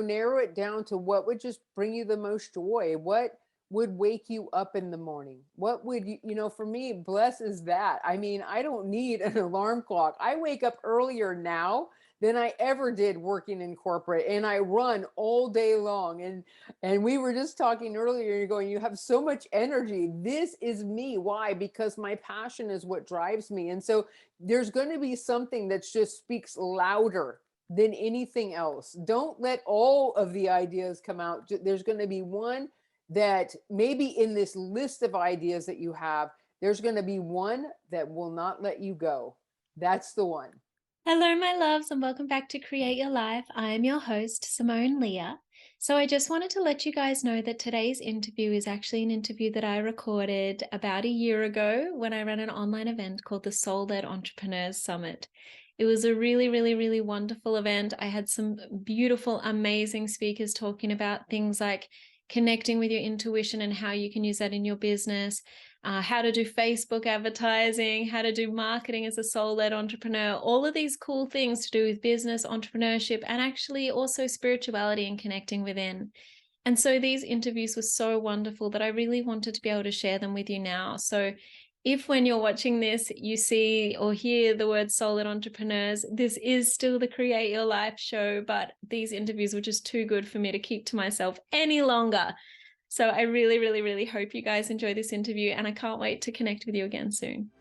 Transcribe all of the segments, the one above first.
narrow it down to what would just bring you the most joy. What would wake you up in the morning? What would for me, bless is that. I mean, I don't need an alarm clock. I wake up earlier now than I ever did working in corporate, and I run all day long. And we were just talking earlier, you're going, you have so much energy. This is me. Why? Because my passion is what drives me. And so there's going to be something that just speaks louder than anything else. Don't let all of the ideas come out. There's going to be one that maybe in this list of ideas that you have, there's going to be one that will not let you go. That's the one. Hello, my loves, and welcome back to Create Your Life. I am your host, Simone Leah. So, I just wanted to let you guys know that today's interview is actually an interview that I recorded about a year ago when I ran an online event called the Soul Led Entrepreneurs Summit. It was a really, really, really wonderful event. I had some beautiful, amazing speakers talking about things like connecting with your intuition and how you can use that in your business. How to do Facebook advertising, how to do marketing as a soul-led entrepreneur, all of these cool things to do with business, entrepreneurship, and actually also spirituality and connecting within. And so these interviews were so wonderful that I really wanted to be able to share them with you now. So if when you're watching this, you see or hear the word Soul-led Entrepreneurs, this is still the Create Your Life show, but these interviews were just too good for me to keep to myself any longer. So I really, really, really hope you guys enjoy this interview, and I can't wait to connect with you again soon.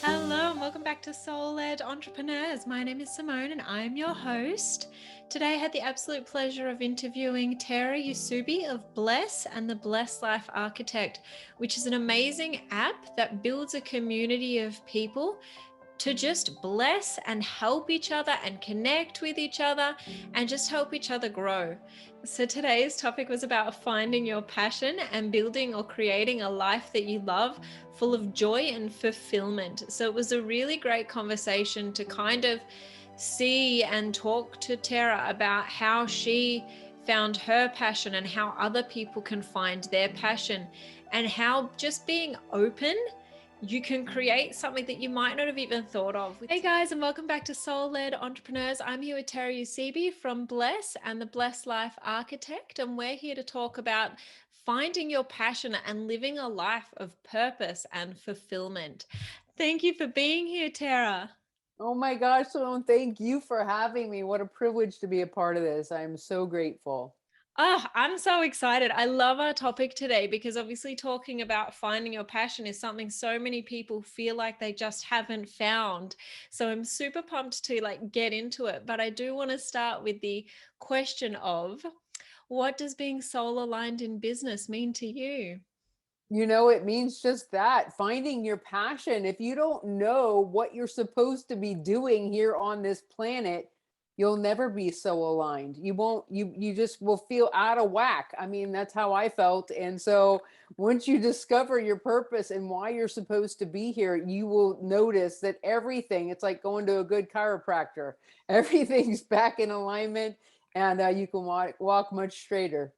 Hello, and welcome back to Soul Led Entrepreneurs. My name is Simone and I'm your host. Today I had the absolute pleasure of interviewing Tara Eusebi of Bless and the Bless Life Architect, which is an amazing app that builds a community of people to just bless and help each other and connect with each other and just help each other grow. So today's topic was about finding your passion and building or creating a life that you love, full of joy and fulfillment. So it was a really great conversation to kind of see and talk to Tara about how she found her passion and how other people can find their passion, and how just being open, you can create something that you might not have even thought of. Hey guys, and welcome back to Soul Led Entrepreneurs. I'm here with Tara Eusebi from Bless and the Bless Life Architect, and we're here to talk about finding your passion and living a life of purpose and fulfillment. Thank you for being here, Tara. Oh my gosh, Sloan, thank you for having me. What a privilege to be a part of this. I'm so grateful. Oh, I'm so excited. I love our topic today because obviously talking about finding your passion is something so many people feel like they just haven't found. So I'm super pumped to get into it. But I do want to start with the question of, what does being soul aligned in business mean to you? It means just that, finding your passion. If you don't know what you're supposed to be doing here on this planet, you'll never be so aligned. You won't, you just will feel out of whack. I mean, that's how I felt. And so once you discover your purpose and why you're supposed to be here, you will notice that everything, it's like going to a good chiropractor. Everything's back in alignment, and you can walk much straighter.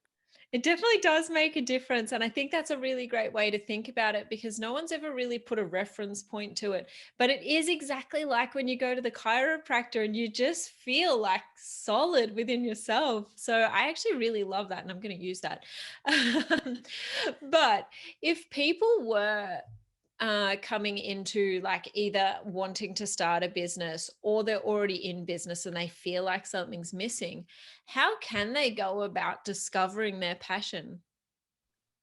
It definitely does make a difference. And I think that's a really great way to think about it because no one's ever really put a reference point to it. But it is exactly like when you go to the chiropractor and you just feel like solid within yourself. So I actually really love that and I'm going to use that. But if people were coming into either wanting to start a business or they're already in business and they feel like something's missing, how can they go about discovering their passion?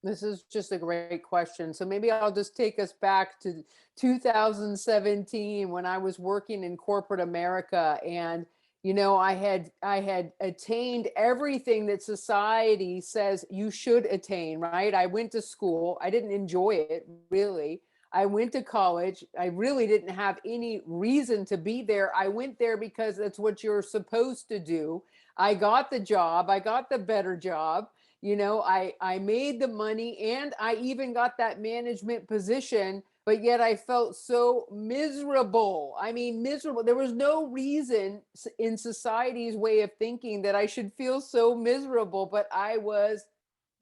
This is just a great question. So maybe I'll just take us back to 2017 when I was working in corporate America, and I had attained everything that society says you should attain, right? I went to school. I didn't enjoy it really. I went to college. I really didn't have any reason to be there. I went there because that's what you're supposed to do. I got the job. I got the better job. I made the money, and I even got that management position, but yet I felt so miserable. I mean, miserable. There was no reason in society's way of thinking that I should feel so miserable, but I was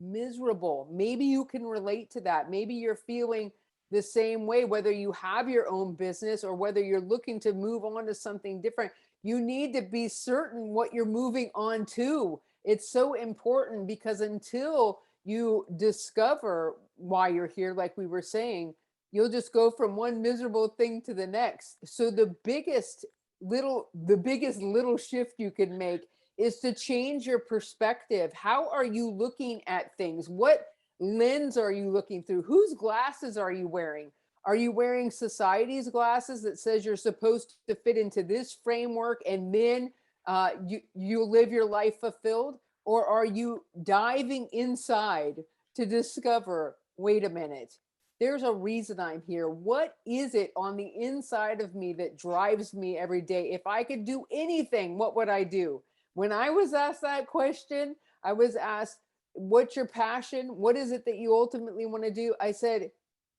miserable. Maybe you can relate to that. Maybe you're feeling the same way, whether you have your own business or whether you're looking to move on to something different. You need to be certain what you're moving on to. It's so important because until you discover why you're here, like we were saying, you'll just go from one miserable thing to the next. So the biggest little shift you can make is to change your perspective. How are you looking at things? What lens are you looking through? Whose glasses are you wearing? Are you wearing society's glasses that says you're supposed to fit into this framework and then you live your life fulfilled? Or are you diving inside to discover, wait a minute, there's a reason I'm here. What is it on the inside of me that drives me every day? If I could do anything, what would I do? When I was asked that question, I was asked, what's your passion? What is it that you ultimately want to do? I said,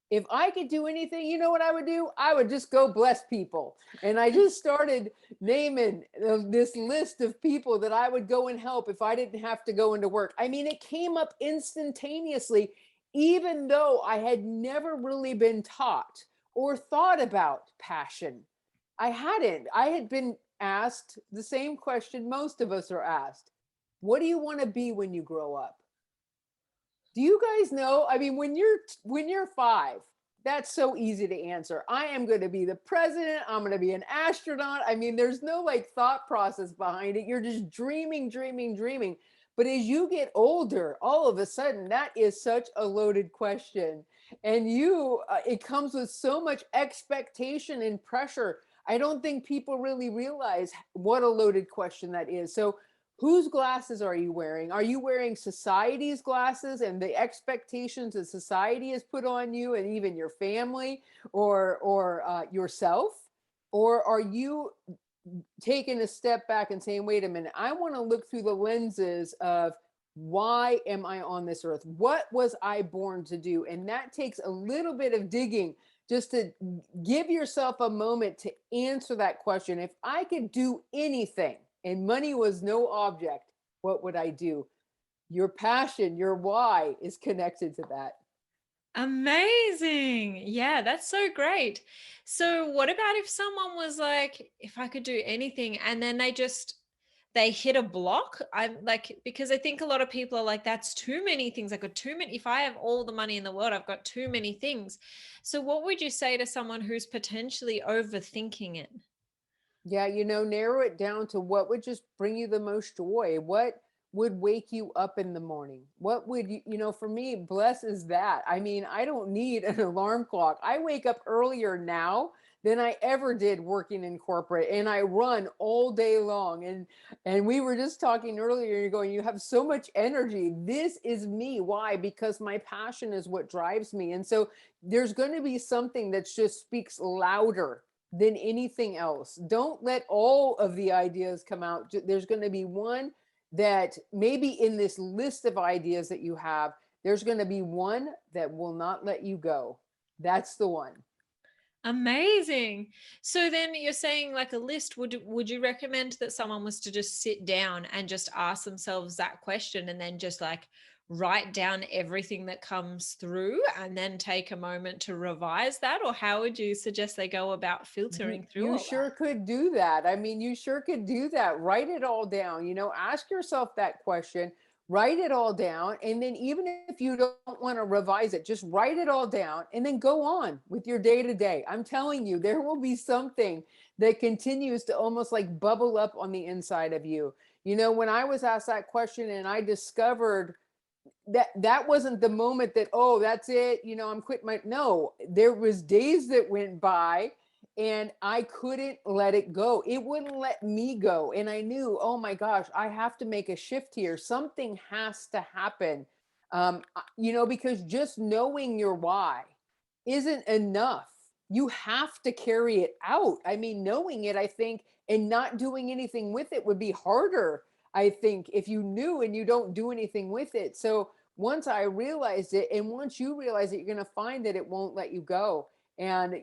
if I could do anything, you know what I would do? I would just go bless people. And I just started naming this list of people that I would go and help if I didn't have to go into work. I mean, it came up instantaneously, even though I had never really been taught or thought about passion. I hadn't. I had been asked the same question most of us are asked. What do you want to be when you grow up? Do you guys know? I mean, when you're 5, that's so easy to answer. I am going to be the president. I'm going to be an astronaut. I mean, there's no like thought process behind it. You're just dreaming, dreaming, dreaming. But as you get older, all of a sudden, that is such a loaded question. And it comes with so much expectation and pressure. I don't think people really realize what a loaded question that is. So whose glasses are you wearing? Are you wearing society's glasses and the expectations that society has put on you and even your family or yourself? Or are you taking a step back and saying, wait a minute, I want to look through the lenses of why am I on this earth? What was I born to do? And that takes a little bit of digging just to give yourself a moment to answer that question. If I could do anything and money was no object, what would I do? Your passion, your why is connected to that. Amazing. Yeah, that's so great. So what about if someone was like, if I could do anything, and then they hit a block? I'm like, because I think a lot of people are like, that's too many things. I got too many. If I have all the money in the world, I've got too many things. So what would you say to someone who's potentially overthinking it? Yeah, narrow it down to what would just bring you the most joy. What would wake you up in the morning? What would for me, bless is that. I mean, I don't need an alarm clock. I wake up earlier now than I ever did working in corporate, and I run all day long. And we were just talking earlier, you're going, you have so much energy. This is me. Why? Because my passion is what drives me. And so there's going to be something that just speaks louder than anything else. Don't let all of the ideas come out. There's going to be one that maybe in this list of ideas that you have, there's going to be one that will not let you go. That's the one. Amazing. So then you're saying like a list, would you recommend that someone was to just sit down and just ask themselves that question and then just like write down everything that comes through and then take a moment to revise that? Or how would you suggest they go about You, filtering through you all that? sure could do that. I mean, you sure could do that. Write it all down. Ask yourself that question, write it all down. And then, even if you don't want to revise it, just write it all down and then go on with your day to day. I'm telling you, there will be something that continues to almost like bubble up on the inside of you. When I was asked that question and I discovered that wasn't the moment that, oh, that's it, I'm quitting my, no, there was days that went by and I couldn't let it go. It wouldn't let me go. And I knew, oh my gosh, I have to make a shift here. Something has to happen. Because just knowing your why isn't enough. You have to carry it out. I mean, knowing it, I think, and not doing anything with it would be harder, I think, if you knew and you don't do anything with it. So once I realized it, and once you realize it, you're going to find that it won't let you go. And,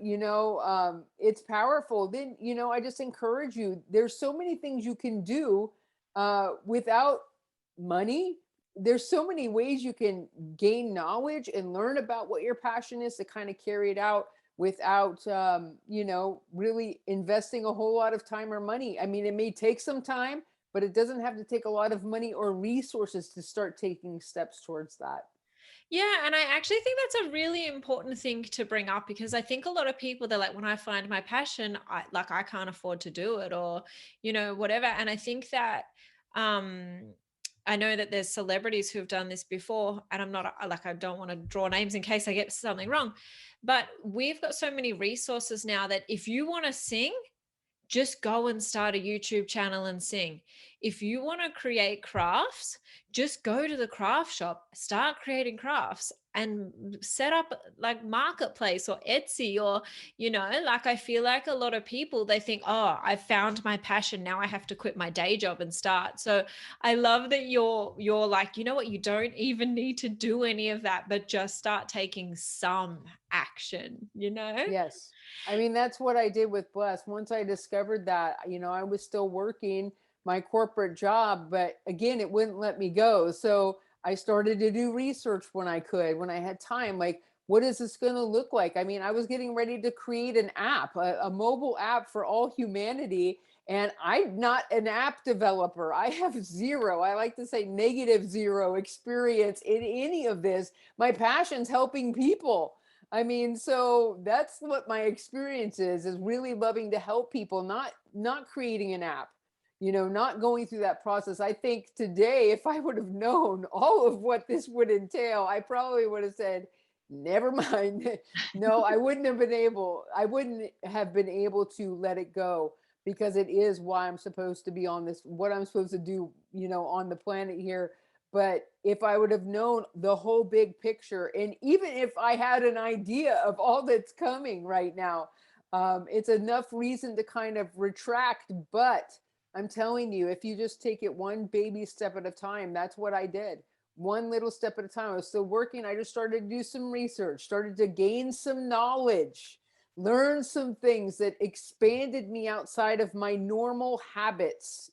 it's powerful. Then, I just encourage you, there's so many things you can do without money. there's so many ways you can gain knowledge and learn about what your passion is to kind of carry it out without really investing a whole lot of time or money. I mean, it may take some time, but it doesn't have to take a lot of money or resources to start taking steps towards that. Yeah, and I actually think that's a really important thing to bring up, because I think a lot of people, they're like, when I find my passion, I can't afford to do it, or whatever. And I think that um I know that there's celebrities who have done this before, and I'm not like, I don't want to draw names in case I get something wrong, but we've got so many resources now that if you want to sing, just go and start a YouTube channel and sing. If you want to create crafts, just go to the craft shop, start creating crafts, and set up like marketplace or Etsy, or like, I feel like a lot of people, they think, oh, I found my passion, now I have to quit my day job and start. So I love that you're like, you know what, you don't even need to do any of that, but just start taking some action. Yes. I mean, that's what I did with Bless. Once I discovered that, I was still working my corporate job, but again, it wouldn't let me go. So I started to do research when I could, when I had time. Like, what is this going to look like? I mean, I was getting ready to create an app, a mobile app for all humanity. And I'm not an app developer. I have zero, I like to say negative zero experience in any of this. My passion's helping people. I mean, so that's what my experience is really loving to help people, not creating an app, not going through that process. I think today, if I would have known all of what this would entail, I probably would have said, never mind. No, I wouldn't have been able to let it go, because it is why I'm supposed to be on this, what I'm supposed to do, on the planet here. But if I would have known the whole big picture, and even if I had an idea of all that's coming right now, it's enough reason to kind of retract. But I'm telling you, if you just take it one baby step at a time, that's what I did. One little step at a time. I was still working. I just started to do some research, started to gain some knowledge, learn some things that expanded me outside of my normal habits.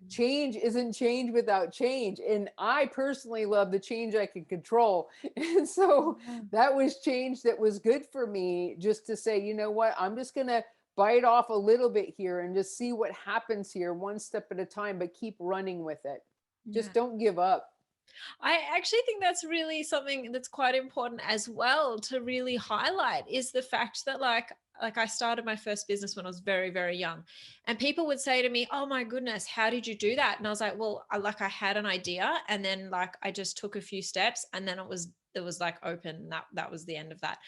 Change isn't change without change, and I personally love the change I can control. And so that was change that was good for me, just to say, you know what, I'm just going to bite off a little bit here and just see what happens here, one step at a time, but keep running with it. Yeah. Just don't give up. I actually think that's really something that's quite important as well to really highlight, is the fact that like I started my first business when I was very, very young, and people would say to me, "Oh my goodness, how did you do that?" And I was like, "Well, I had an idea, and then like I just took a few steps, and then it was like open. That was the end of that."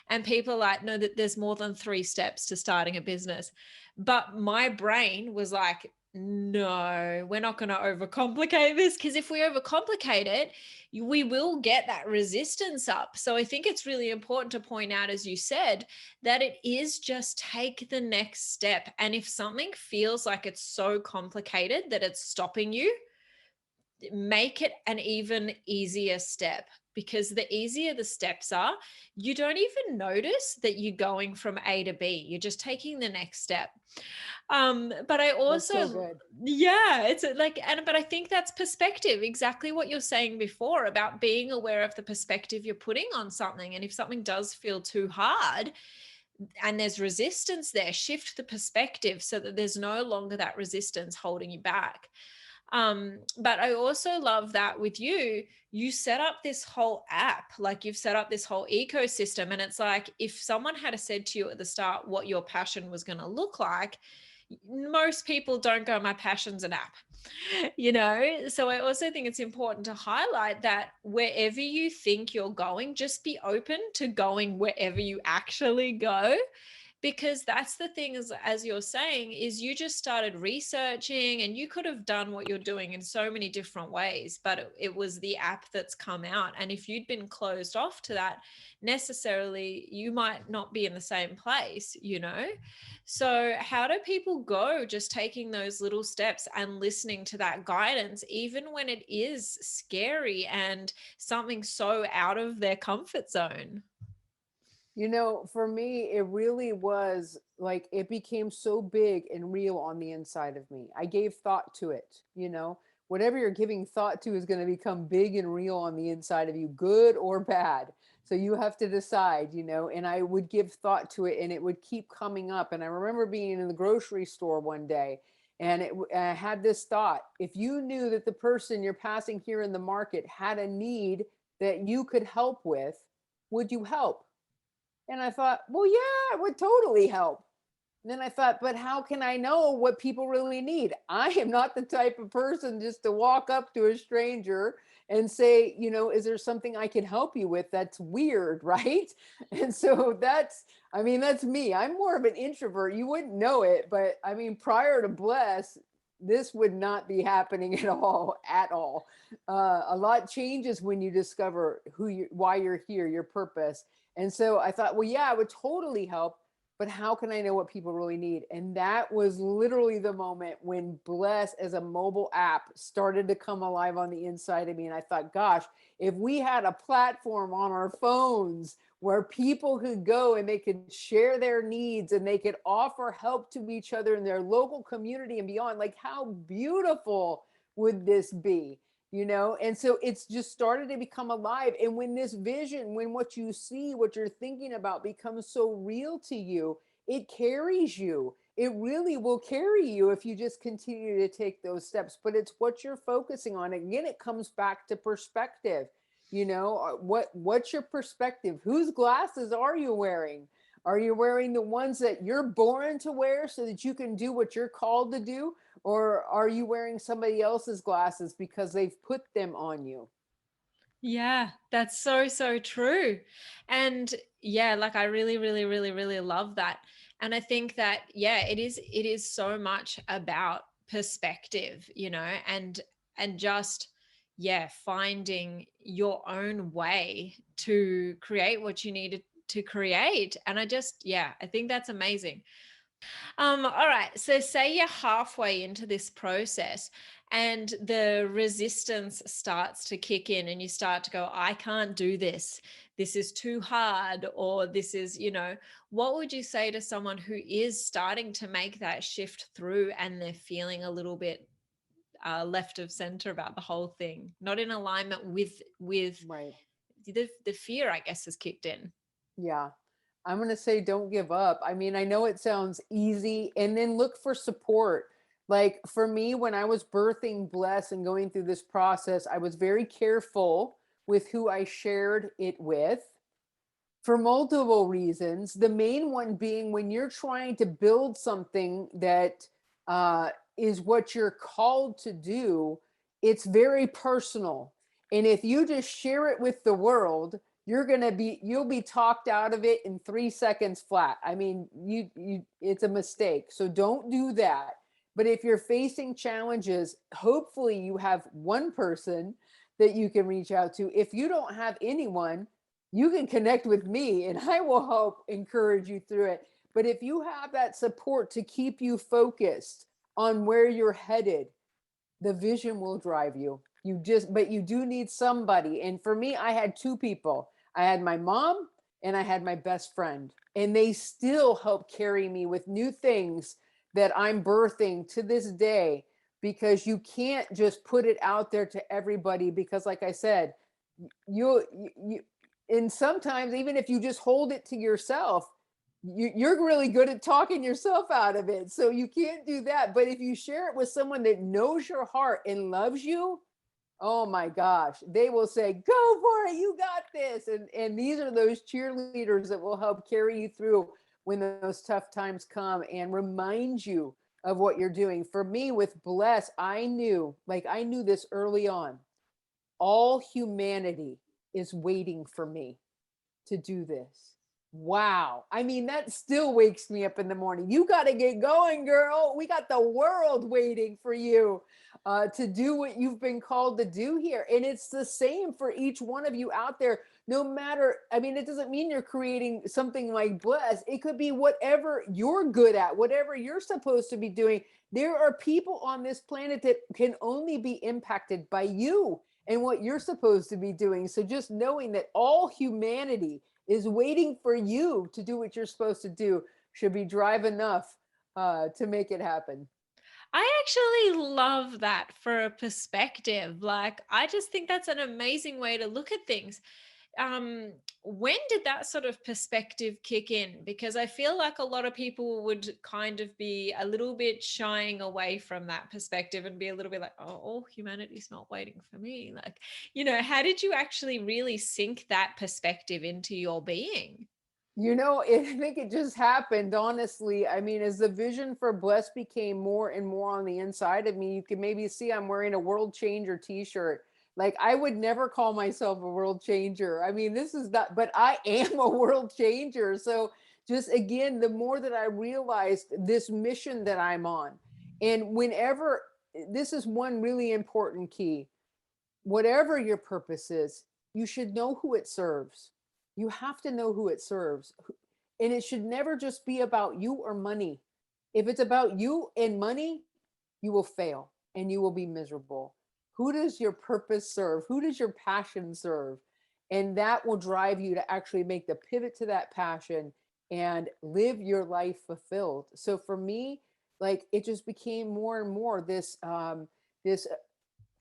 And people like, "No, that there's more than 3 steps to starting a business." But my brain was like, no, we're not going to overcomplicate this, because if we overcomplicate it, we will get that resistance up. So I think it's really important to point out, as you said, that it is just take the next step. And if something feels like it's so complicated that it's stopping you, make it an even easier step, because the easier the steps are, you don't even notice that you're going from A to B. You're just taking the next step. But I That's so also, good. yeah, but I think that's perspective, exactly what you're saying before about being aware of the perspective you're putting on something. And if something does feel too hard and there's resistance there, shift the perspective so that there's no longer that resistance holding you back. But I also love that with you set up this whole app, like you've set up this whole ecosystem. And it's like, if someone had said to you at the start what your passion was going to look like, most people don't go, my passion's an app. So I also think it's important to highlight that wherever you think you're going, just be open to going wherever you actually go, because that's the thing, is, as you're saying, is you just started researching, and you could have done what you're doing in so many different ways, but it was the app that's come out. And if you'd been closed off to that, necessarily you might not be in the same place. So how do people go, just taking those little steps and listening to that guidance, even when it is scary and something so out of their comfort zone? For me, it really was like it became so big and real on the inside of me. I gave thought to it. whatever you're giving thought to is going to become big and real on the inside of you, good or bad. So you have to decide, and I would give thought to it and it would keep coming up. And I remember being in the grocery store one day and I had this thought: if you knew that the person you're passing here in the market had a need that you could help with, would you help? And I thought, well, yeah, it would totally help. And then I thought, but how can I know what people really need? I am not the type of person just to walk up to a stranger and say, is there something I can help you with? That's weird, right? And so that's me. I'm more of an introvert. You wouldn't know it, but I mean, prior to Bless, this would not be happening at all, at all. A lot changes when you discover why you're here, your purpose. And so I thought, well, yeah, it would totally help, but how can I know what people really need? And that was literally the moment when Bless as a mobile app started to come alive on the inside of me. And I thought, gosh, if we had a platform on our phones where people could go and they could share their needs and they could offer help to each other in their local community and beyond, like how beautiful would this be? And so it's just started to become alive. And when this vision, when what you see, what you're thinking about becomes so real to you, it carries you. It really will carry you if you just continue to take those steps. But it's what you're focusing on. Again, it comes back to perspective. What's your perspective? Whose glasses are you wearing? Are you wearing the ones that you're born to wear so that you can do what you're called to do? Or are you wearing somebody else's glasses because they've put them on you? Yeah, that's so, so true. And yeah, like I really, really, really, really love that. And I think that, yeah, it is so much about perspective, and just, yeah, finding your own way to create what you needed to create. And yeah, I think that's amazing. All right. So say you're halfway into this process and the resistance starts to kick in and you start to go, I can't do this. This is too hard. Or this is, what would you say to someone who is starting to make that shift through and they're feeling a little bit left of center about the whole thing, not in alignment with Right. the fear, I guess, has kicked in? Yeah. I'm going to say don't give up. I mean, I know it sounds easy, and then look for support. Like for me, when I was birthing Bless and going through this process, I was very careful with who I shared it with for multiple reasons. The main one being when you're trying to build something that is what you're called to do, it's very personal. And if you just share it with the world, you'll be talked out of it in 3 seconds flat. I mean, it's a mistake. So don't do that. But if you're facing challenges, hopefully you have one person that you can reach out to. If you don't have anyone, you can connect with me and I will help encourage you through it. But if you have that support to keep you focused on where you're headed, the vision will drive you. But you do need somebody. And for me, I had two people. I had my mom and I had my best friend, and they still help carry me with new things that I'm birthing to this day, because you can't just put it out there to everybody, because like I said, you and sometimes even if you just hold it to yourself, you're really good at talking yourself out of it, so you can't do that. But if you share it with someone that knows your heart and loves you, oh my gosh, they will say, go for it, you got this. And these are those cheerleaders that will help carry you through when those tough times come and remind you of what you're doing. For me with Bless, I knew this early on, all humanity is waiting for me to do this. Wow. I mean, that still wakes me up in the morning. You got to get going, girl. We got the world waiting for you to do what you've been called to do here. And it's the same for each one of you out there. No matter, I mean, it doesn't mean you're creating something like Bless. It could be whatever you're good at, whatever you're supposed to be doing. There are people on this planet that can only be impacted by you and what you're supposed to be doing. So just knowing that all humanity is waiting for you to do what you're supposed to do should be drive enough to make it happen. I actually love that for a perspective. Like, I just think that's an amazing way to look at things. um when did that sort of perspective kick in? Because I feel like a lot of people would kind of be a little bit shying away from that perspective and be a little bit like, oh, all humanity's not waiting for me. Like, how did you actually really sink that perspective into your being? I think it just happened, honestly. I mean, as the vision for Bless became more and more on the inside of me, you can maybe see I'm wearing a world changer t-shirt. Like, I would never call myself a world changer. I mean, this is not, but I am a world changer. So just again, the more that I realized this mission that I'm on, and whenever, this is one really important key, whatever your purpose is, you should know who it serves. You have to know who it serves. And it should never just be about you or money. If it's about you and money, you will fail and you will be miserable. Who does your purpose serve? Who does your passion serve? And that will drive you to actually make the pivot to that passion and live your life fulfilled. So for me, like, it just became more and more this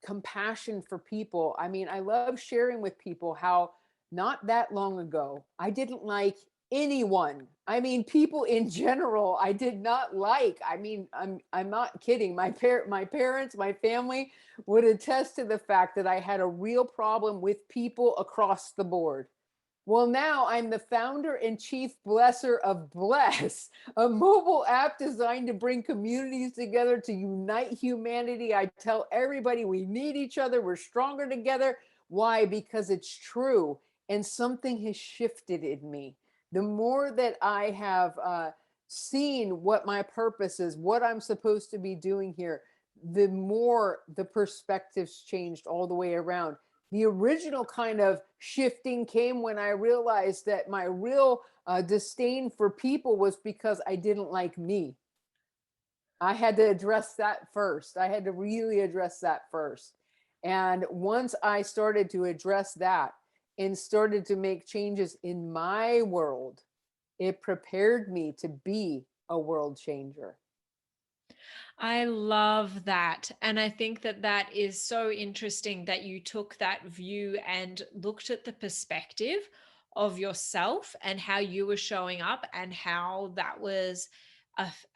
compassion for people. I mean, I love sharing with people how not that long ago, I didn't like anyone. I mean, people in general, I did not like. I mean, I'm not kidding. My parents, my family would attest to the fact that I had a real problem with people across the board. Well, now I'm the founder and chief blesser of Bless, a mobile app designed to bring communities together to unite humanity. I tell everybody we need each other, we're stronger together. Why? Because it's true. And something has shifted in me. The more that I have seen what my purpose is, what I'm supposed to be doing here, the more the perspectives changed all the way around. The original kind of shifting came when I realized that my real disdain for people was because I didn't like me. I had to address that first. I had to really address that first. And once I started to address that and started to make changes in my world, it prepared me to be a world changer. I love that. And I think that that is so interesting that you took that view and looked at the perspective of yourself and how you were showing up and how that was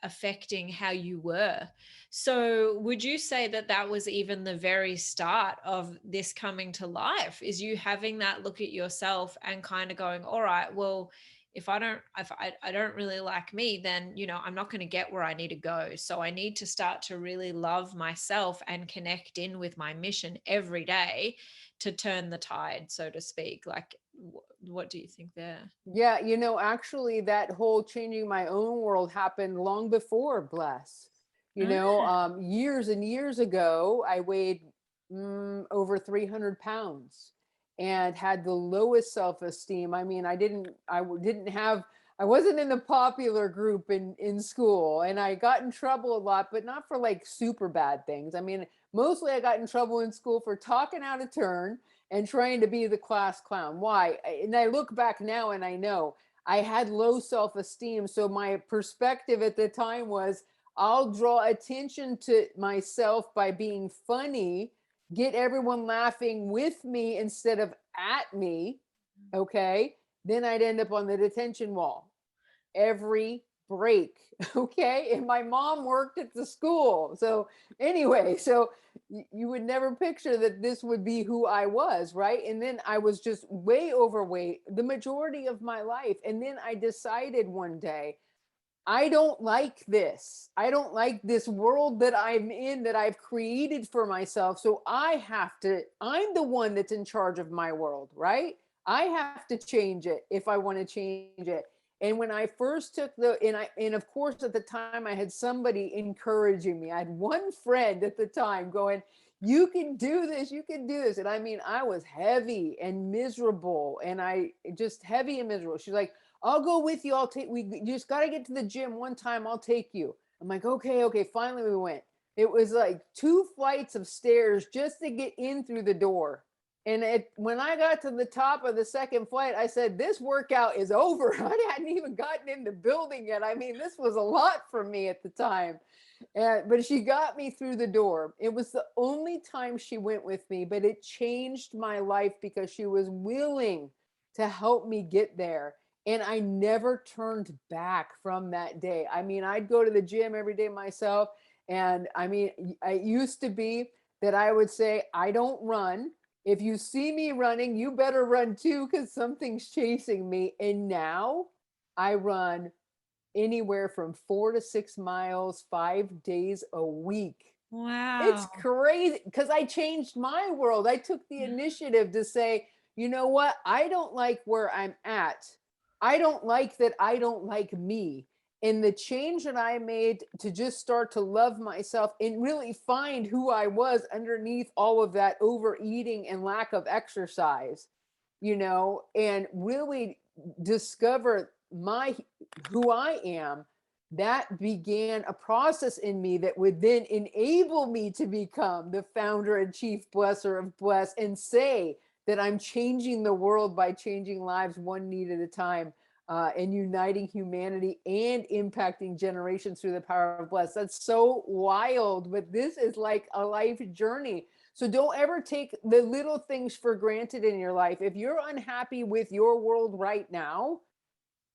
affecting how you were. So, would you say that that was even the very start of this coming to life? Is you having that look at yourself and kind of going, all right, well, if I don't really like me, then I'm not going to get where I need to go. So I need to start to really love myself and connect in with my mission every day to turn the tide, so to speak. Like, what do you think there? Yeah, actually, that whole changing my own world happened long before Bless. Ah, Years and years ago, I weighed over 300 pounds and had the lowest self-esteem. I mean, didn't have, I wasn't in the popular group in school, and I got in trouble a lot, but not for like super bad things. I mean, mostly I got in trouble in school for talking out of turn and trying to be the class clown. Why? And I look back now and I know I had low self esteem. So my perspective at the time was, I'll draw attention to myself by being funny, get everyone laughing with me instead of at me. Okay. Then I'd end up on the detention wall every break. Okay. And my mom worked at the school. So, anyway, so you would never picture that this would be who I was. Right. And then I was just way overweight the majority of my life. And then I decided one day, I don't like this. I don't like this world that I'm in, that I've created for myself. So I'm the one that's in charge of my world, right? I have to change it if I want to change it. And when I first took and of course at the time I had somebody encouraging me. I had one friend at the time going, you can do this, you can do this. And I mean, I was heavy and miserable, and I just heavy and miserable. She's like, I'll go with you. You just got to get to the gym one time. I'll take you. I'm like, okay, okay. Finally, we went. It was like 2 flights of stairs just to get in through the door. And when I got to the top of the second flight, I said, this workout is over. I hadn't even gotten in the building yet. I mean, this was a lot for me at the time. But she got me through the door. It was the only time she went with me, but it changed my life because she was willing to help me get there. And I never turned back from that day. I mean, I'd go to the gym every day myself. And I mean, it used to be that I would say, I don't run. If you see me running, you better run too, because something's chasing me. And now I run anywhere from 4 to 6 miles, 5 days a week. It's Wow. crazy because I changed my world. I took the Yeah. initiative to say, you know what? I don't like where I'm at. I don't like that. I don't like me. And the change that I made to just start to love myself and really find who I was underneath all of that overeating and lack of exercise, and really discover my who I am, that began a process in me that would then enable me to become the founder and chief blesser of Bless and say that I'm changing the world by changing lives one need at a time, and uniting humanity and impacting generations through the power of Bless. That's so wild, but this is like a life journey. So don't ever take the little things for granted in your life. If you're unhappy with your world right now,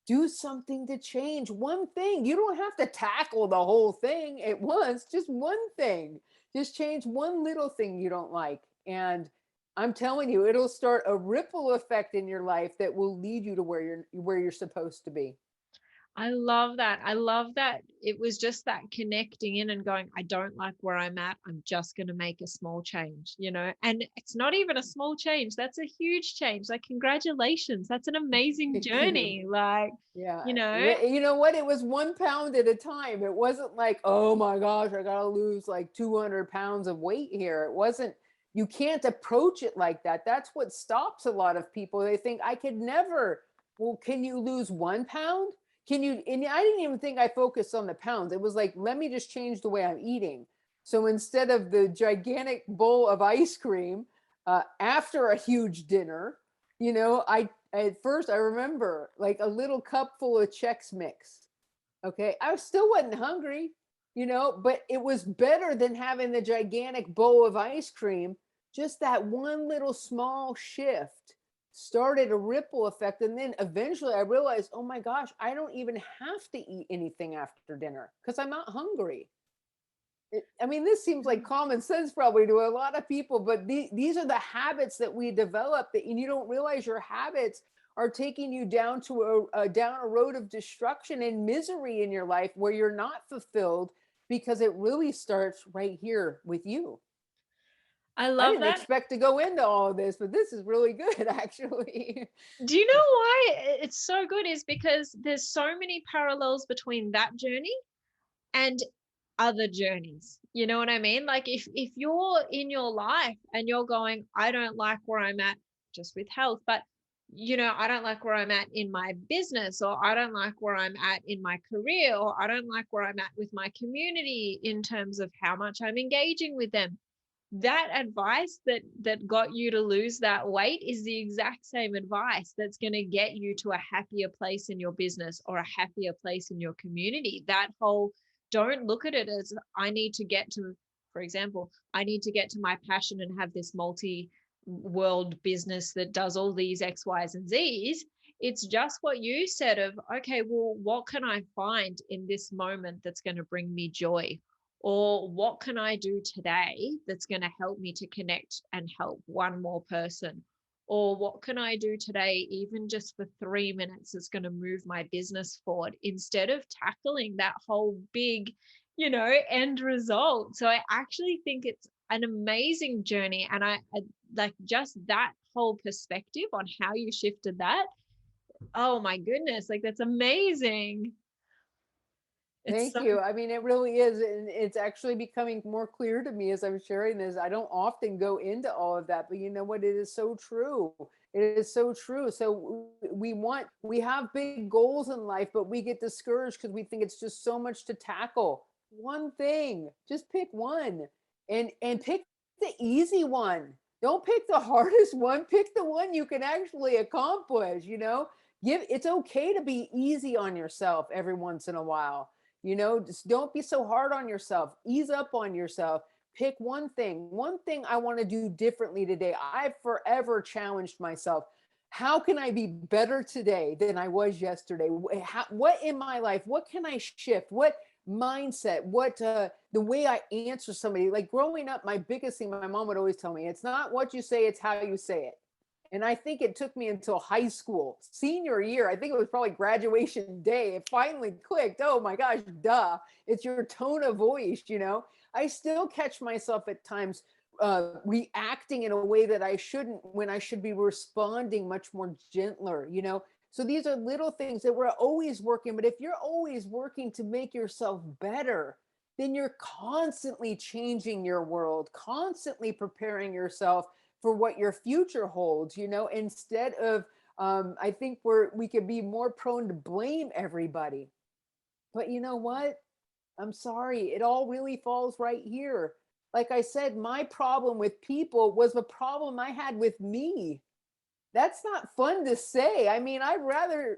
do something to change one thing. You don't have to tackle the whole thing at once, just one thing. Just change one little thing you don't like. And I'm telling you, it'll start a ripple effect in your life that will lead you to where you're supposed to be. I love that. I love that it was just that connecting in and going, I don't like where I'm at. I'm just going to make a small change, And it's not even a small change. That's a huge change. Like, congratulations. That's an amazing Thank you. journey. Like, Yeah. you know, You know what? It was 1 pound at a time. It wasn't like, oh my gosh, I got to lose like 200 pounds of weight here. It wasn't, you can't approach it like that. That's what stops a lot of people. They think, I could never. Well, can you lose 1 pound? Can you? And I didn't even think I focused on the pounds. It was like, let me just change the way I'm eating. So instead of the gigantic bowl of ice cream after a huge dinner, I at first I remember like a little cup full of Chex Mix. Okay. I still wasn't hungry, but it was better than having the gigantic bowl of ice cream. Just that one little small shift started a ripple effect. And then eventually I realized, oh my gosh, I don't even have to eat anything after dinner because I'm not hungry. I mean, this seems like common sense probably to a lot of people, but these are the habits that we develop that you don't realize your habits are taking you down to down a road of destruction and misery in your life where you're not fulfilled because it really starts right here with you. I I love didn't that. expect to go into all of this, but this is really good actually. Do you know why it's so good? Is because there's so many parallels between that journey and other journeys. You know what I mean? Like, if you're in your life and you're going, I don't like where I'm at just with health, but I don't like where I'm at in my business, or I don't like where I'm at in my career, or I don't like where I'm at with my community in terms of how much I'm engaging with them. That advice that got you to lose that weight is the exact same advice that's going to get you to a happier place in your business or a happier place in your community. That whole, don't look at it as, I need to get to, for example, I need to get to my passion and have this multi world business that does all these X, Y's, and Z's. It's just what you said of, okay, well, what can I find in this moment that's going to bring me joy? Or what can I do today that's going to help me to connect and help one more person? Or what can I do today, even just for 3 minutes, that's going to move my business forward, instead of tackling that whole big, end result. So I actually think it's an amazing journey. And I like just that whole perspective on how you shifted that. Oh my goodness, like that's amazing. It's Thank so you. I mean, it really is. And it's actually becoming more clear to me as I'm sharing this. I don't often go into all of that, but you know what? It is so true. It is so true. So we have big goals in life, but we get discouraged because we think it's just so much to tackle. One thing, just pick one and pick the easy one. Don't pick the hardest one. Pick the one you can actually accomplish, It's okay to be easy on yourself every once in a while. Just don't be so hard on yourself. Ease up on yourself. Pick one thing I want to do differently today. I've forever challenged myself. How can I be better today than I was yesterday? What in my life, what can I shift? What mindset, the way I answer somebody? Like growing up, my biggest thing, my mom would always tell me, it's not what you say, it's how you say it. And I think it took me until high school, senior year. I think it was probably graduation day. It finally clicked. Oh my gosh, duh. It's your tone of voice. I still catch myself at times reacting in a way that I shouldn't, when I should be responding much more gentler. So these are little things that we're always working. But if you're always working to make yourself better, then you're constantly changing your world, constantly preparing yourself for what your future holds, instead of I think we could be more prone to blame everybody. But you know what? I'm sorry, it all really falls right here. Like I said, my problem with people was the problem I had with me. That's not fun to say. I mean,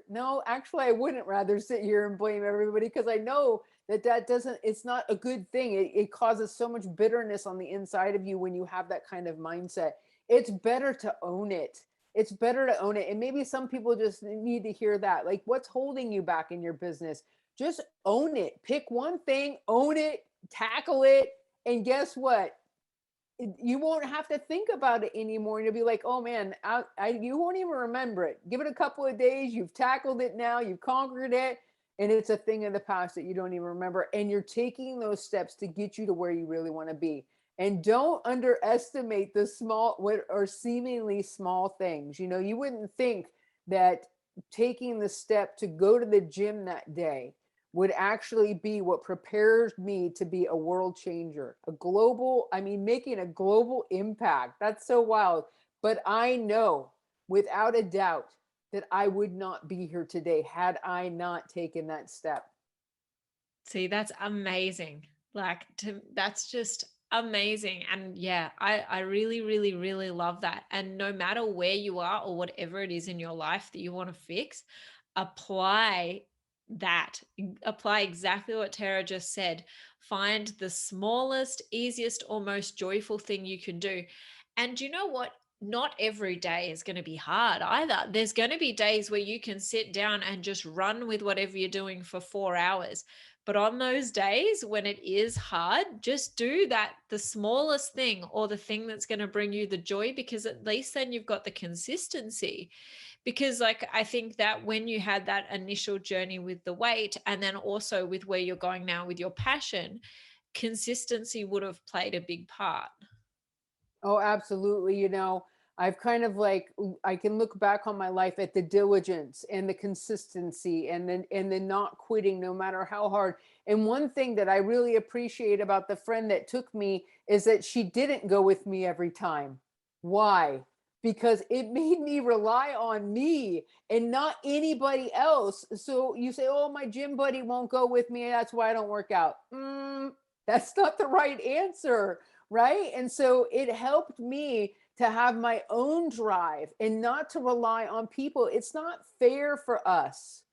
no, actually, I wouldn't rather sit here and blame everybody, because I know it's not a good thing. It causes so much bitterness on the inside of you when you have that kind of mindset. It's better to own it. It's better to own it. And maybe some people just need to hear that. Like, what's holding you back in your business? Just own it. Pick one thing, own it, tackle it. And guess what? You won't have to think about it anymore. And you'll be like, oh man, you won't even remember it. Give it a couple of days. You've tackled it now. You've conquered it. And it's a thing of the past that you don't even remember. And you're taking those steps to get you to where you really want to be. And don't underestimate the small, what are seemingly small things. You wouldn't think that taking the step to go to the gym that day would actually be what prepares me to be a world changer, making a global impact. That's so wild. But I know without a doubt that I would not be here today had I not taken that step. See, that's amazing. That's just amazing. And yeah, I really, really, really love that. And no matter where you are or whatever it is in your life that you want to fix, apply that. Apply exactly what Tara just said. Find the smallest, easiest, or most joyful thing you can do. And you know what? Not every day is going to be hard either. There's going to be days where you can sit down and just run with whatever you're doing for 4 hours. But on those days when it is hard, just do the smallest thing, or the thing that's going to bring you the joy, because at least then you've got the consistency. Because like, I think that when you had that initial journey with the weight, and then also with where you're going now with your passion, consistency would have played a big part. Oh, absolutely. I've kind of I can look back on my life at the diligence and the consistency and the not quitting no matter how hard. And one thing that I really appreciate about the friend that took me is that she didn't go with me every time. Why? Because it made me rely on me and not anybody else. So you say, oh, my gym buddy won't go with me. That's why I don't work out. That's not the right answer. Right. And so it helped me to have my own drive and not to rely on people. It's not fair for us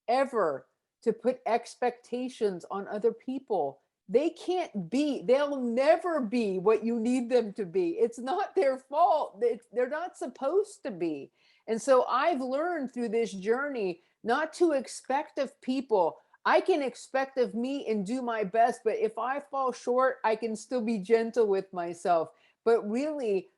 ever to put expectations on other people. They'll never be what you need them to be. It's not their fault. They're not supposed to be. And so I've learned through this journey not to expect of people. I can expect of me and do my best, but if I fall short, I can still be gentle with myself. But really,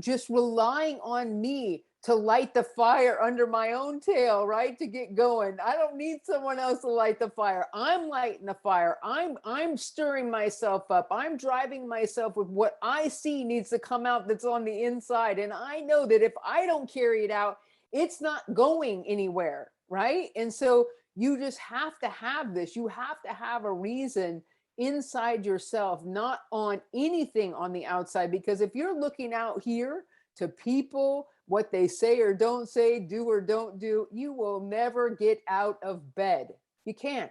just relying on me to light the fire under my own tail, right? To get going. I don't need someone else to light the fire. I'm lighting the fire. I'm stirring myself up. I'm driving myself with what I see needs to come out that's on the inside. And I know that if I don't carry it out, it's not going anywhere, right? And so you just have to have this. You have to have a reason inside yourself, not on anything on the outside. Because if you're looking out here to people, what they say or don't say, do or don't do, you will never get out of bed. You can't.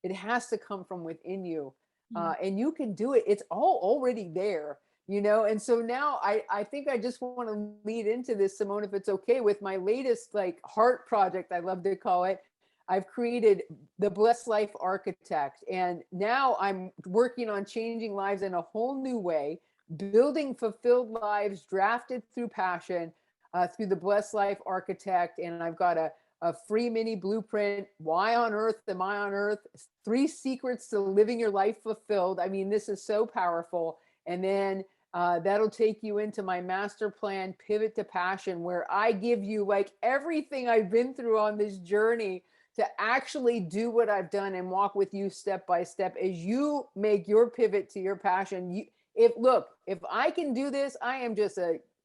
It has to come from within you. And you can do it. It's all already there. And so now I think I just want to lead into this, Simone, if it's okay, with my latest heart project, I love to call it. I've created the Blessed Life Architect. And now I'm working on changing lives in a whole new way, building fulfilled lives drafted through passion, through the Blessed Life Architect. And I've got a free mini blueprint. Why on earth am I on earth? 3 secrets to living your life fulfilled. I mean, this is so powerful. And then that'll take you into my master plan, Pivot to Passion, where I give you like everything I've been through on this journey to actually do what I've done and walk with you step by step as you make your pivot to your passion. If I can do this, I'm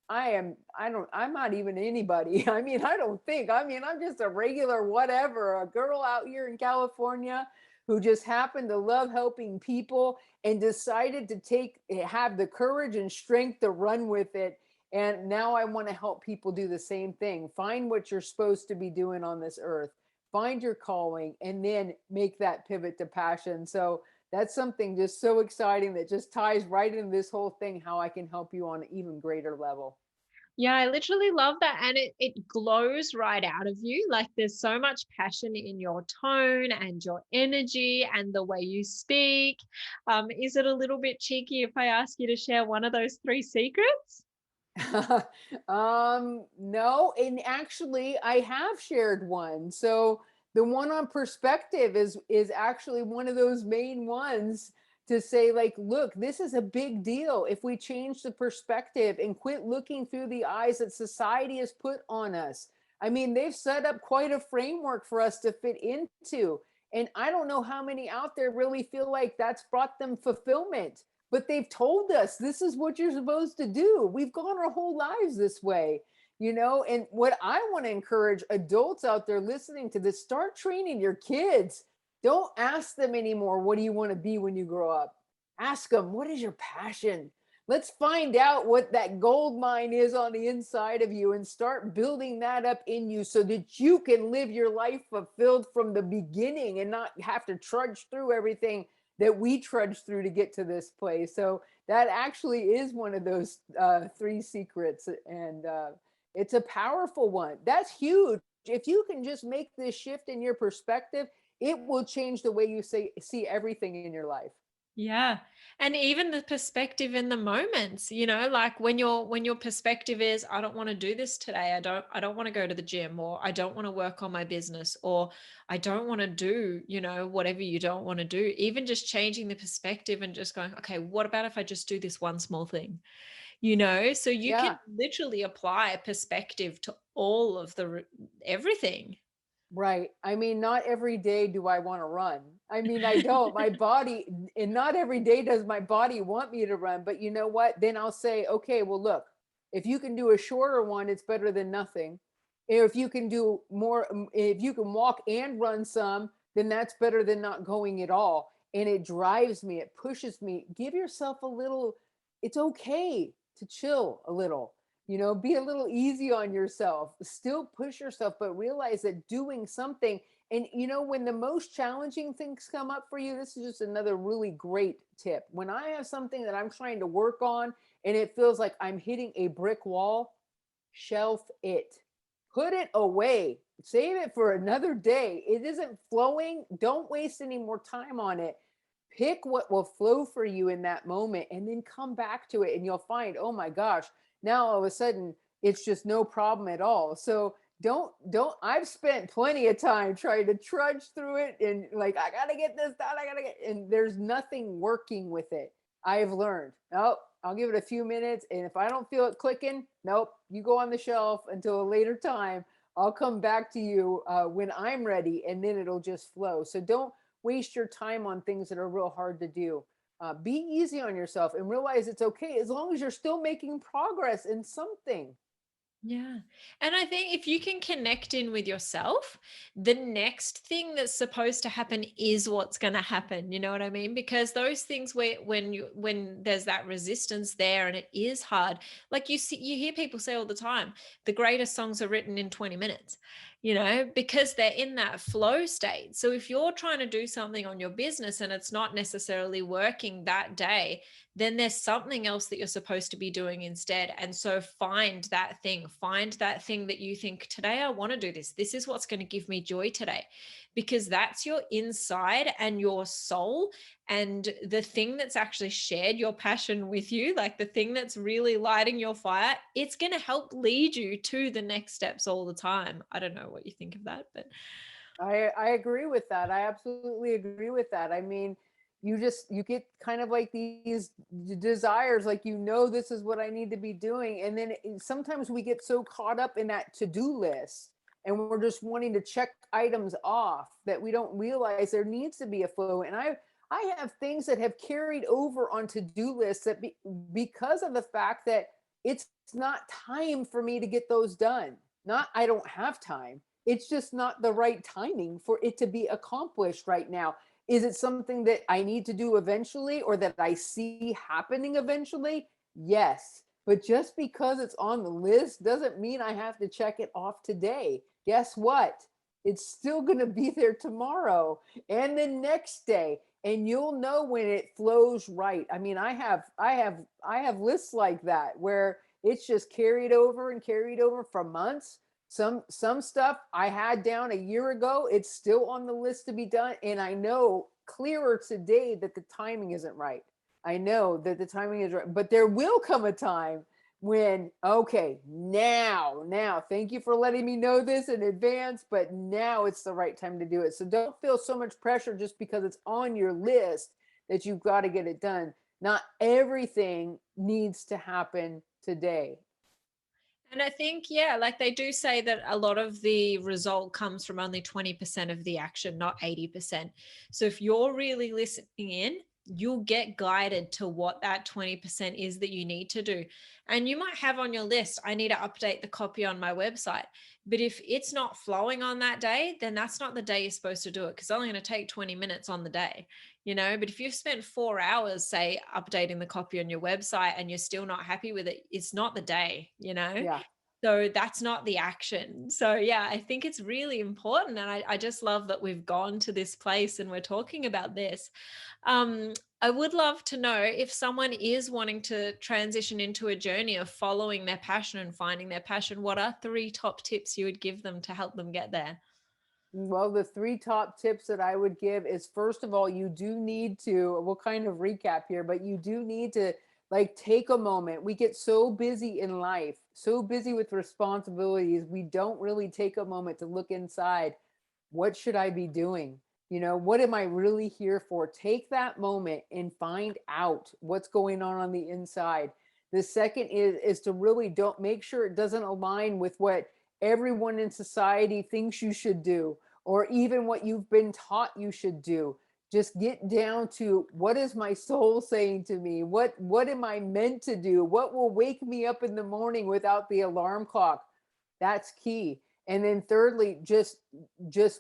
not even anybody. I mean, I'm just a regular whatever, a girl out here in California who just happened to love helping people and decided to have the courage and strength to run with it. And now I want to help people do the same thing. Find what you're supposed to be doing on this earth, find your calling, and then make that pivot to passion. So that's something just so exciting that just ties right into this whole thing, how I can help you on an even greater level. Yeah, I literally love that. And it glows right out of you. Like there's so much passion in your tone and your energy and the way you speak. Is it a little bit cheeky if I ask you to share one of those 3 secrets? No, and actually I have shared one. So the one on perspective is actually one of those main ones to say like, look, this is a big deal. If we change the perspective and quit looking through the eyes that society has put on us. I mean, they've set up quite a framework for us to fit into. And I don't know how many out there really feel like that's brought them fulfillment, but they've told us this is what you're supposed to do. We've gone our whole lives this way, and what I want to encourage adults out there listening to this, start training your kids. Don't ask them anymore, what do you want to be when you grow up? Ask them, what is your passion? Let's find out what that gold mine is on the inside of you and start building that up in you so that you can live your life fulfilled from the beginning and not have to trudge through everything that we trudged through to get to this place. So that actually is one of those 3 secrets, and it's a powerful one. That's huge. If you can just make this shift in your perspective, it will change the way you see everything in your life. Yeah. And even the perspective in the moments, like when your perspective is, I don't want to do this today. I don't want to go to the gym, or I don't want to work on my business, or I don't want to do, whatever you don't want to do. Even just changing the perspective and just going, okay, what about if I just do this one small thing? So you can Yeah. literally apply a perspective to all of everything. Right. I mean, not every day do I want to run. I mean, I don't. My body, and not every day does my body want me to run. But you know what? Then I'll say, okay, well, look, if you can do a shorter one, it's better than nothing. If you can do more, if you can walk and run some, then that's better than not going at all. And it drives me, it pushes me. Give yourself a little, it's okay to chill a little. Be a little easy on yourself, still push yourself, but realize that doing something. And when the most challenging things come up for you, this is just another really great tip. When I have something that I'm trying to work on and it feels like I'm hitting a brick wall, shelf it, put it away, save it for another day. It isn't flowing, don't waste any more time on it. Pick what will flow for you in that moment and then come back to it, and you'll find, oh my gosh, now all of a sudden it's just no problem at all. So don't I've spent plenty of time trying to trudge through it and like, I gotta get this done, and there's nothing working with it. I've learned, nope, I'll give it a few minutes, and if I don't feel it clicking, nope, you go on the shelf until a later time. I'll come back to you when I'm ready, and then it'll just flow. So don't waste your time on things that are real hard to do. Be easy on yourself and realize it's okay as long as you're still making progress in something. Yeah. And I think if you can connect in with yourself, the next thing that's supposed to happen is what's going to happen. You know what I mean? Because those things where when there's that resistance there and it is hard, like you hear people say all the time, the greatest songs are written in 20 minutes, because they're in that flow state. So if you're trying to do something on your business and it's not necessarily working that day, then there's something else that you're supposed to be doing instead. And so find that thing that you think, today I want to do this. This is what's going to give me joy today. because that's your inside and your soul, and the thing that's actually shared your passion with you, like the thing that's really lighting your fire, it's going to help lead you to the next steps all the time. I don't know what you think of that, but I agree with that. I absolutely agree with that. I mean, you get kind of like these desires, like, this is what I need to be doing, and then sometimes we get so caught up in that to-do list, and we're just wanting to check items off that we don't realize there needs to be a flow. And I have things that have carried over on to-do lists that because of the fact that it's not time for me to get those done. Not I don't have time, it's just not the right timing for it to be accomplished right now. Is it something that I need to do eventually, or that I see happening eventually? Yes. But just because it's on the list doesn't mean I have to check it off today. Guess what? It's still going to be there tomorrow and the next day. And you'll know when it flows right. I mean, I have lists like that where it's just carried over and carried over for months. Some stuff I had down a year ago, it's still on the list to be done, and I know clearer today that the timing isn't right. I know that the timing is right, but there will come a time when, okay, now thank you for letting me know this in advance, but now it's the right time to do it. So don't feel so much pressure just because it's on your list that you've got to get it done. Not everything needs to happen today. and I think, yeah, like they do say that a lot of the result comes from only 20% of the action, not 80%. So if you're really listening in, you'll get guided to what that 20% is that you need to do. And you might have on your list, I need to update the copy on my website. But if it's not flowing on that day, then that's not the day you're supposed to do it, because it's only going to take 20 minutes on the day, But if you've spent 4 hours, say, updating the copy on your website and you're still not happy with it, it's not the day. Yeah. So that's not the action. So yeah, I think it's really important. And I just love that we've gone to this place and we're talking about this. Um, I would love to know, if someone is wanting to transition into a journey of following their passion and finding their passion, what are 3 top tips you would give them to help them get there? Well, the three top tips that I would give is, first of all, you do need to, we'll kind of recap here, but you do need to like take a moment. We get so busy in life, so busy with responsibilities, we don't really take a moment to look inside. What should I be doing? What am I really here for? Take that moment and find out what's going on the inside. The second is to really don't make sure it doesn't align with what everyone in society thinks you should do, or even what you've been taught you should do. Just get down to, what is my soul saying to me? What am I meant to do? What will wake me up in the morning without the alarm clock? That's key. And then thirdly, just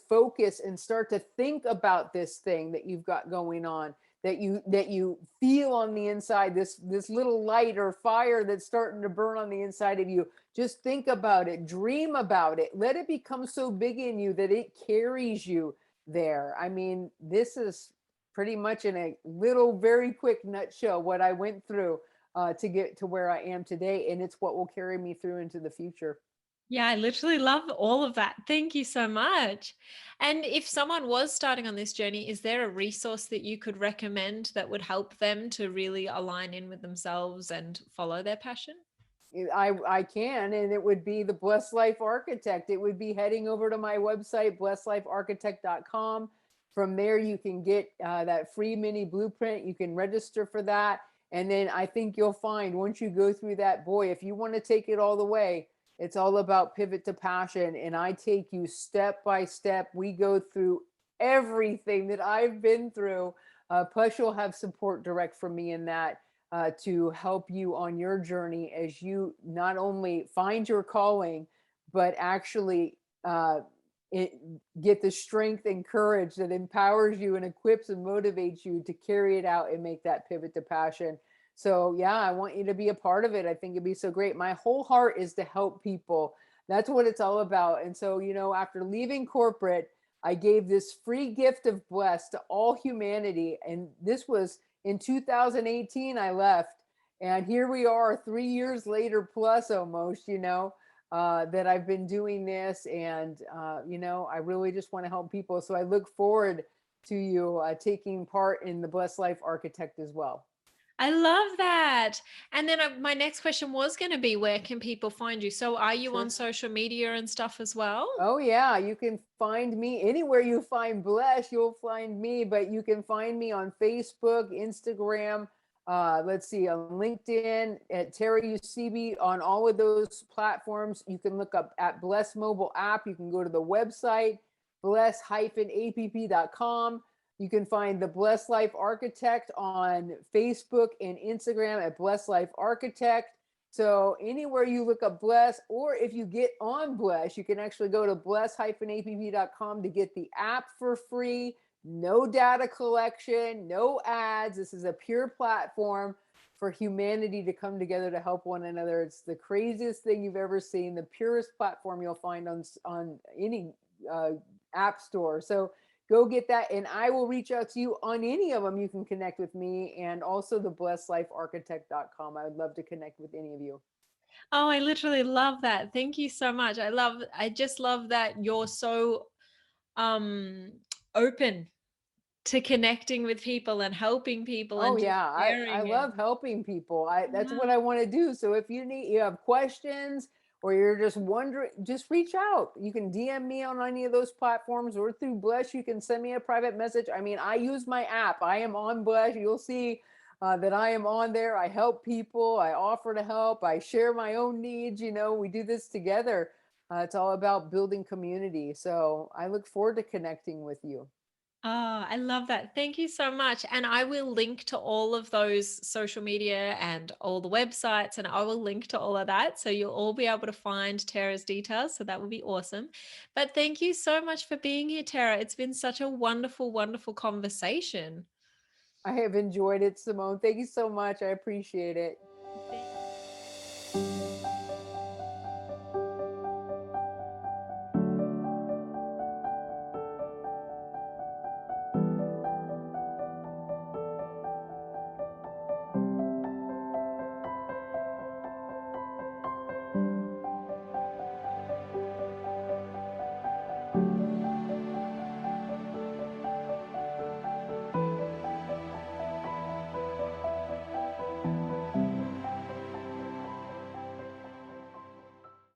focus and start to think about this thing that you've got going on, that you feel on the inside, this little light or fire that's starting to burn on the inside of you. Just think about it, dream about it, let it become so big in you that it carries you there. I mean, this is pretty much in a little very quick nutshell what I went through to get to where I am today, and it's what will carry me through into the future. Yeah, I literally love all of that. Thank you so much. And if someone was starting on this journey, is there a resource that you could recommend that would help them to really align in with themselves and follow their passion? I can, and it would be the Blessed Life Architect. It would be heading over to my website, blessedlifearchitect.com. From there, you can get that free mini blueprint. You can register for that. And then I think you'll find, once you go through that, boy, if you want to take it all the way, it's all about pivot to passion. And I take you step by step. We go through everything that I've been through. Plus, you'll have support direct from me in that, to help you on your journey as you not only find your calling, but actually it, get the strength and courage that empowers you and equips and motivates you to carry it out and make that pivot to passion. So, yeah, I want you to be a part of it. I think it'd be so great. My whole heart is to help people. That's what it's all about. And so, after leaving corporate, I gave this free gift of Bless to all humanity. And this was in 2018, I left. And here we are 3 years later, plus almost. that I've been doing this, and I really just want to help people. So I look forward to you taking part in the Blessed Life Architect as well. I love that. And then my next question was going to be, where can people find you? So are you on Sure. social media and stuff as well? Oh yeah, you can find me anywhere you find Bless, you'll find me, but you can find me on Facebook, Instagram, let's see, on LinkedIn, at Terry Eusebi, on all of those platforms. You can look up at Bless mobile app. You can go to the website, bless-app.com. You can find the Bless Life Architect on Facebook and Instagram at Bless Life Architect. So anywhere you look up Bless, or if you get on Bless, you can actually go to bless-app.com to get the app for free. No data collection, no ads. This is a pure platform for humanity to come together to help one another. It's the craziest thing you've ever seen, the purest platform you'll find on any uh, app store. So go get that, and I will reach out to you on any of them. You can connect with me, and also the blesslifearchitect.com. I would love to connect with any of you. Oh, I literally love that. Thank you so much. I just love that you're so um open to connecting with people and helping people Oh and just yeah, I sharing it. love helping people. I That's what Wow. I want to do. So if you have questions, or you're just wondering, just reach out. You can DM me on any of those platforms, or through Blush you can send me a private message. I mean, I use my app. I am on Blush. You'll see that I am on there. I help people. I offer to help. I share my own needs. We do this together. It's all about building community. So I look forward to connecting with you. Oh, I love that. Thank you so much. And I will link to all of those social media and all the websites, and I will link to all of that. So you'll all be able to find Tara's details. So that would be awesome. But thank you so much for being here, Tara. It's been such a wonderful, wonderful conversation. I have enjoyed it, Simone. Thank you so much. I appreciate it.